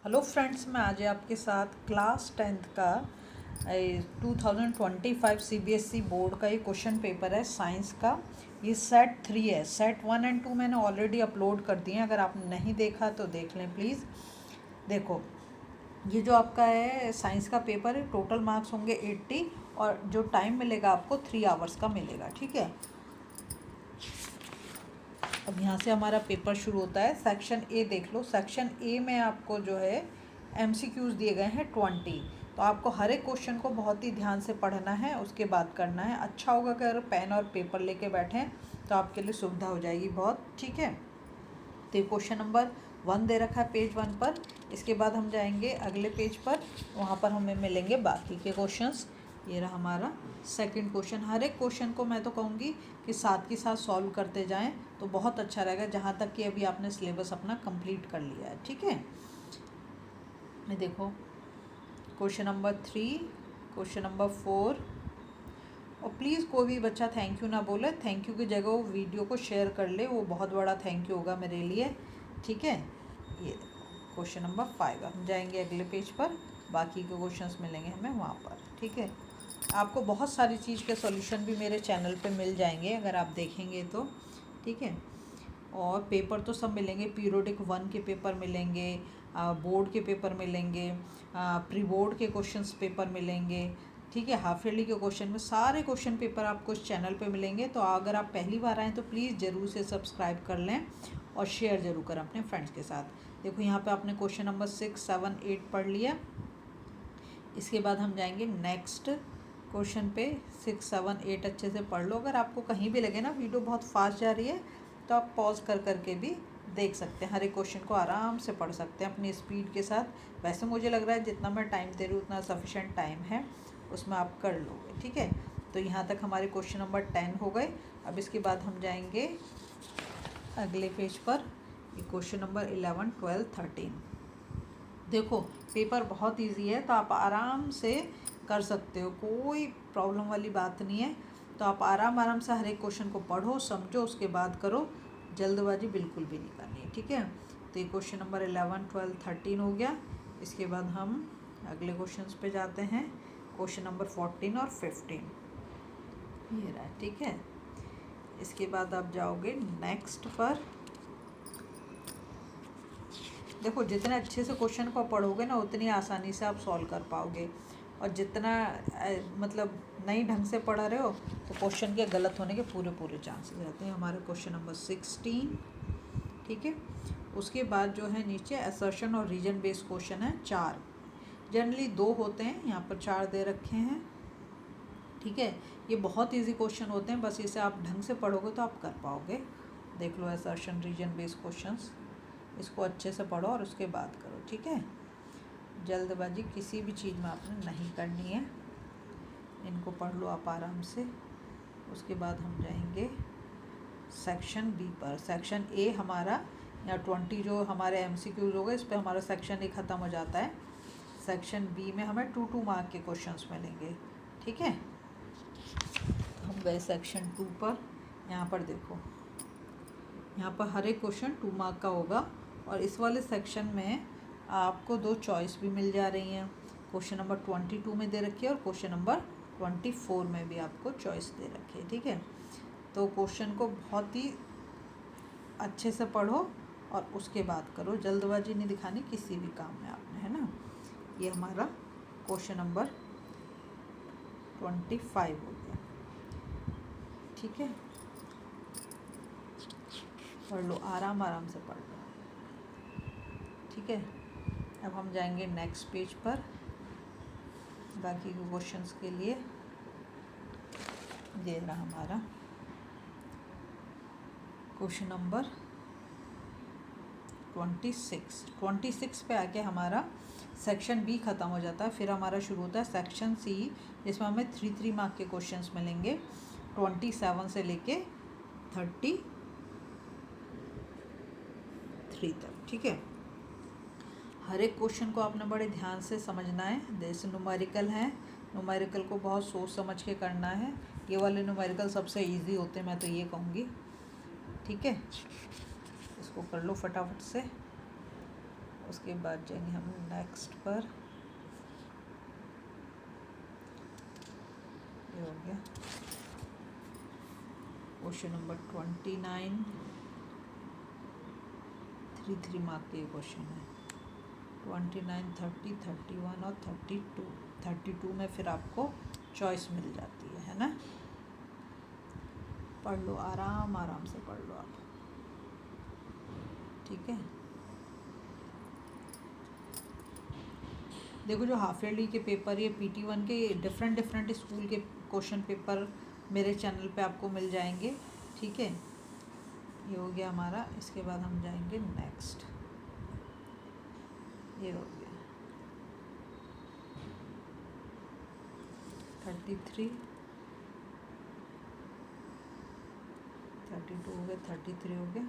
Hello friends, मैं आज आपके साथ क्लास 10th का 2025 सीबीएसई बोर्ड का ये क्वेश्चन पेपर है साइंस का। ये सेट 3 है। सेट 1 एंड 2 मैंने ऑलरेडी अपलोड कर दिए हैं, अगर आप नहीं देखा तो देख लें प्लीज़। देखो, ये जो आपका है साइंस का पेपर है, टोटल मार्क्स होंगे 80 और जो टाइम मिलेगा आपको 3 आवर्स का मिलेगा। ठीक है, अब यहाँ से हमारा पेपर शुरू होता है। सेक्शन ए देख लो। सेक्शन ए में आपको जो है एमसीक्यूज़ दिए गए हैं 20। तो आपको हर एक क्वेश्चन को बहुत ही ध्यान से पढ़ना है, उसके बाद करना है। अच्छा होगा अगर पेन और पेपर लेके बैठें तो आपके लिए सुविधा हो जाएगी बहुत। ठीक है, तो क्वेश्चन नंबर 1 दे रखा है पेज 1 पर। इसके बाद हम जाएंगे अगले पेज पर, वहाँ पर हमें मिलेंगे बाकी के क्वेश्चंस। ये रहा हमारा सेकंड क्वेश्चन। हर एक क्वेश्चन को मैं तो कहूँगी कि साथ के साथ सॉल्व करते जाएं तो बहुत अच्छा रहेगा, जहाँ तक कि अभी आपने सिलेबस अपना कंप्लीट कर लिया है। ठीक है, ये देखो क्वेश्चन नंबर 3, क्वेश्चन नंबर 4। और प्लीज़ कोई भी बच्चा थैंक यू ना बोले, थैंक यू की जगह वो वीडियो को शेयर कर ले, वो बहुत बड़ा थैंक यू होगा मेरे लिए। ठीक है, ये देखो क्वेश्चन नंबर 5। हम जाएंगे अगले पेज पर, बाकी के क्वेश्चंस मिलेंगे हमें वहाँ पर। ठीक है, आपको बहुत सारी चीज़ के सॉल्यूशन भी मेरे चैनल पे मिल जाएंगे अगर आप देखेंगे तो। ठीक है, और पेपर तो सब मिलेंगे। पीरियोडिक 1 के पेपर मिलेंगे, बोर्ड के पेपर मिलेंगे, प्री बोर्ड के क्वेश्चंस पेपर मिलेंगे। ठीक है, हाफ ईयरली के क्वेश्चन में सारे क्वेश्चन पेपर आपको इस चैनल पे मिलेंगे। तो अगर आप पहली बार आएँ तो प्लीज़ ज़रूर से सब्सक्राइब कर लें और शेयर ज़रूर करें अपने फ्रेंड्स के साथ। देखो यहाँ पे आपने क्वेश्चन नंबर 6, 7, 8 पढ़ लिया। इसके बाद हम जाएंगे नेक्स्ट क्वेश्चन पे। 6, 7, 8 अच्छे से पढ़ लो। अगर आपको कहीं भी लगे ना वीडियो बहुत फास्ट जा रही है तो आप पॉज कर करके भी देख सकते हैं। हर एक क्वेश्चन को आराम से पढ़ सकते हैं अपनी स्पीड के साथ। वैसे मुझे लग रहा है जितना मैं टाइम दे रही हूँ उतना सफिशेंट टाइम है, उसमें आप कर लोगे। ठीक है, तो यहाँ तक हमारे क्वेश्चन नंबर 10 हो गए। अब इसके बाद हम जाएंगे अगले पेज पर। ये क्वेश्चन नंबर 11, 12, 13। देखो पेपर बहुत इजी है, तो आप आराम से कर सकते हो, कोई प्रॉब्लम वाली बात नहीं है। तो आप आराम से हर एक क्वेश्चन को पढ़ो, समझो, उसके बाद करो। जल्दबाजी बिल्कुल भी नहीं करनी है। ठीक है, तो ये क्वेश्चन नंबर 11, 12, 13 हो गया। इसके बाद हम अगले क्वेश्चंस पे जाते हैं। क्वेश्चन नंबर 14 और 15 ये रहा। ठीक है, इसके बाद आप जाओगे नेक्स्ट पर। देखो जितने अच्छे से क्वेश्चन को पढ़ोगे ना उतनी आसानी से आप सॉल्व कर पाओगे। और जितना मतलब नई ढंग से पढ़ रहे हो तो क्वेश्चन के गलत होने के पूरे चांसेस रहते हैं। हमारे क्वेश्चन नंबर 16। ठीक है, उसके बाद जो है नीचे असर्शन और रीजन बेस्ड क्वेश्चन है 4। जनरली 2 होते हैं, यहाँ पर 4 दे रखे हैं। ठीक है, ये बहुत ईजी क्वेश्चन होते हैं, बस इसे आप ढंग से पढ़ोगे तो आप कर पाओगे। देख लो असर्शन रीजन बेस्ड क्वेश्चंस, इसको अच्छे से पढ़ो और उसके बाद करो। ठीक है, जल्दबाजी किसी भी चीज़ में आपने नहीं करनी है, इनको पढ़ लो आप आराम से। उसके बाद हम जाएंगे सेक्शन बी पर। सेक्शन ए हमारा या 20 जो हमारे एमसीक्यूज होगा, इस पर हमारा सेक्शन ए ख़त्म हो जाता है। सेक्शन बी में हमें 2 मार्क के क्वेश्चंस मिलेंगे। ठीक है, हम गए सेक्शन 2 पर। यहाँ पर देखो, यहाँ पर हर एक क्वेश्चन 2 मार्क का होगा। और इस वाले सेक्शन में आपको 2 चॉइस भी मिल जा रही हैं। क्वेश्चन नंबर 22 में दे रखी है और क्वेश्चन नंबर 24 में भी आपको चॉइस दे रखी है। ठीक है, तो क्वेश्चन को बहुत ही अच्छे से पढ़ो और उसके बाद करो। जल्दबाजी नहीं दिखानी किसी भी काम में आपने, है ना। ये हमारा क्वेश्चन नंबर 25 हो गया। ठीक है, पढ़ लो, आराम से पढ़ लो। ठीक है, अब हम जाएंगे नेक्स्ट पेज पर बाकी के क्वेश्चंस के लिए। ये रहा हमारा क्वेश्चन नंबर 26 पे आके हमारा सेक्शन बी ख़त्म हो जाता है। फिर हमारा शुरू होता है सेक्शन सी, जिसमें हमें 3 मार्क के क्वेश्चंस मिलेंगे 27 से लेके 33 तक। ठीक है, हर एक क्वेश्चन को आपने बड़े ध्यान से समझना है। जैसे न्यूमेरिकल है, न्यूमेरिकल को बहुत सोच समझ के करना है। ये वाले न्यूमेरिकल सबसे इजी होते हैं, मैं तो ये कहूँगी। ठीक है, इसको कर लो फटाफट से। उसके बाद जाएंगे हम नेक्स्ट पर। ये हो गया क्वेश्चन नंबर 29। 3 मार्क के क्वेश्चन है। 29, 30, 31 और 32। 32 में फिर आपको चॉइस मिल जाती है ना। पढ़ लो, आराम आराम से पढ़ लो आप, ठीक है। देखो जो हाफ ईयरली के पेपर, ये PT1 के डिफरेंट डिफरेंट स्कूल के क्वेश्चन पेपर मेरे चैनल पे आपको मिल जाएंगे, ठीक है। ये हो गया हमारा। इसके बाद हम जाएंगे नेक्स्ट। ये हो गया 33, 32 हो गया, 33 हो गया।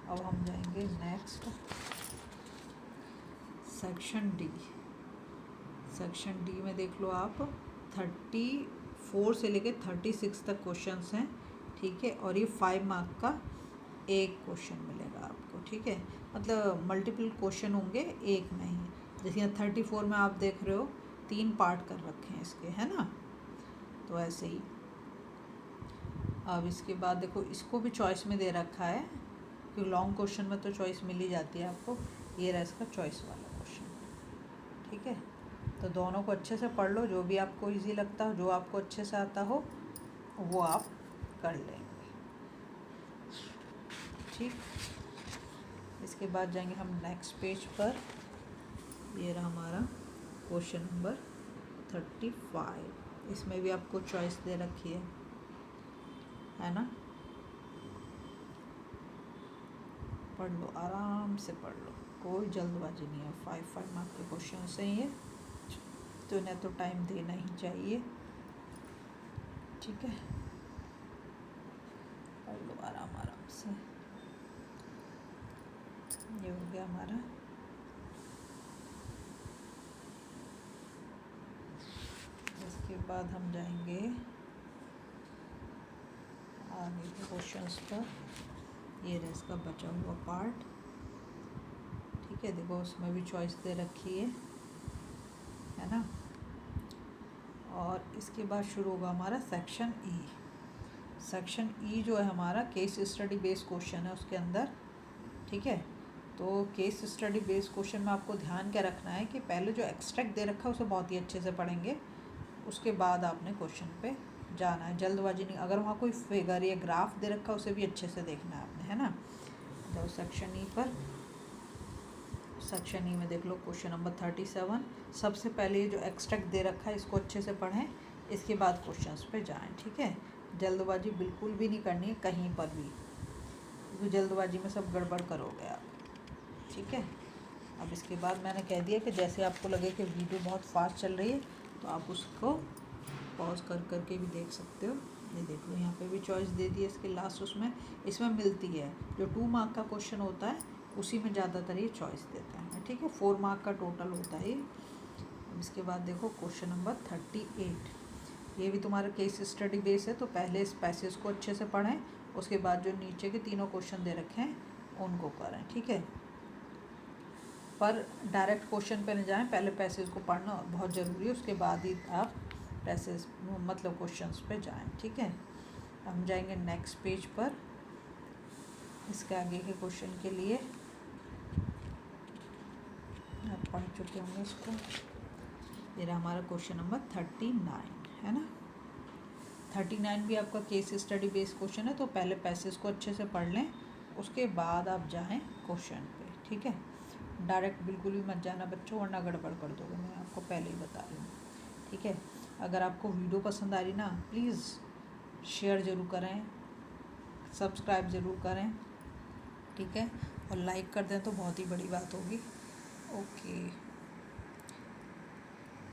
अब हम जाएंगे next section D. Section D में देख लो आप 34 से लेके 36 तक क्वेश्चंस हैं, ठीक है। और ये 5 मार्क का एक क्वेश्चन मिलेगा आपको, ठीक है। मतलब मल्टीपल क्वेश्चन होंगे एक में ही। जैसे यहाँ 34 में आप देख रहे हो 3 पार्ट कर रखे हैं इसके, है ना। तो ऐसे ही अब इसके बाद देखो इसको भी चॉइस में दे रखा है, क्योंकि लॉन्ग क्वेश्चन में तो चॉइस मिल ही जाती है आपको। ये रहा इसका चॉइस वाला क्वेश्चन, ठीक है। तो दोनों को अच्छे से पढ़ लो, जो भी आपको इजी लगता हो, जो आपको अच्छे से आता हो वो आप कर लेंगे, ठीक। इसके बाद जाएंगे हम नेक्स्ट पेज पर। ये रहा हमारा क्वेश्चन नंबर 35। इसमें भी आपको चॉइस दे रखी है ना। पढ़ लो, आराम से पढ़ लो, कोई जल्दबाजी नहीं है। 5 मार्क के क्वेश्चन हैं ये, तो इन्हें तो टाइम देना ही चाहिए, ठीक है। पढ़ लो आराम आराम से। ये हो गया हमारा। इसके बाद हम जाएंगे आगे के क्वेश्चंस पर। ये रहा इसका बचा हुआ पार्ट, ठीक है। देखो उसमें भी चॉइस दे रखी है ना। और इसके बाद शुरू होगा हमारा सेक्शन ई। सेक्शन ई जो है हमारा केस स्टडी बेस्ड क्वेश्चन है उसके अंदर, ठीक है। तो केस स्टडी बेस्ड क्वेश्चन में आपको ध्यान क्या रखना है कि पहले जो एक्सट्रैक्ट दे रखा है उसे बहुत ही अच्छे से पढ़ेंगे, उसके बाद आपने क्वेश्चन पे जाना है, जल्दबाजी नहीं। अगर वहाँ कोई फिगर या ग्राफ दे रखा है उसे भी अच्छे से देखना है आपने, है ना। तो सेक्शन ई पर, सेक्शन ई में देख लो क्वेश्चन नंबर 37। सबसे पहले ये जो एक्सट्रैक्ट दे रखा है इसको अच्छे से पढ़ें, इसके बाद क्वेश्चंस पे जाएं, ठीक है। जल्दबाजी बिल्कुल भी नहीं करनी है कहीं पर भी, क्योंकि जल्दबाजी में सब गड़बड़ करोगे आप, ठीक है। अब इसके बाद मैंने कह दिया कि जैसे आपको लगे कि वीडियो बहुत फास्ट चल रही है तो आप उसको पॉज कर करके भी देख सकते हो। ये देख लो यहाँ पे भी चॉइस दे दी है इसके लास्ट, इसमें मिलती है। जो 2 मार्क का क्वेश्चन होता है उसी में ज़्यादातर ये चॉइस देता है, ठीक है। 4 मार्क का टोटल होता है। इसके बाद देखो क्वेश्चन नंबर 38। ये भी तुम्हारा केस स्टडी बेस है, तो पहले इस पैसेज को अच्छे से पढ़ें, उसके बाद जो नीचे के तीनों क्वेश्चन दे रखे हैं उनको करें, ठीक है। पर डायरेक्ट क्वेश्चन पे न जाएं, पहले पैसेज को पढ़ना बहुत ज़रूरी है, उसके बाद ही आप पैसेज मतलब क्वेश्चंस पे जाएं, ठीक है। हम जाएंगे नेक्स्ट पेज पर। इसके आगे के क्वेश्चन के लिए आप पढ़ चुके होंगे इसको। ये रहा हमारा क्वेश्चन नंबर 39, है ना। 39 भी आपका केस स्टडी बेस्ड क्वेश्चन है, तो पहले पैसेज को अच्छे से पढ़ लें, उसके बाद आप जाएं क्वेश्चन पे, ठीक है। डायरेक्ट बिल्कुल भी मत जाना बच्चों, वरना गड़बड़ कर दोगे, मैं आपको पहले ही बता रही हूँ, ठीक है। अगर आपको वीडियो पसंद आ रही ना, प्लीज़ शेयर ज़रूर करें, सब्सक्राइब ज़रूर करें, ठीक है। और लाइक कर दें तो बहुत ही बड़ी बात होगी। ओके।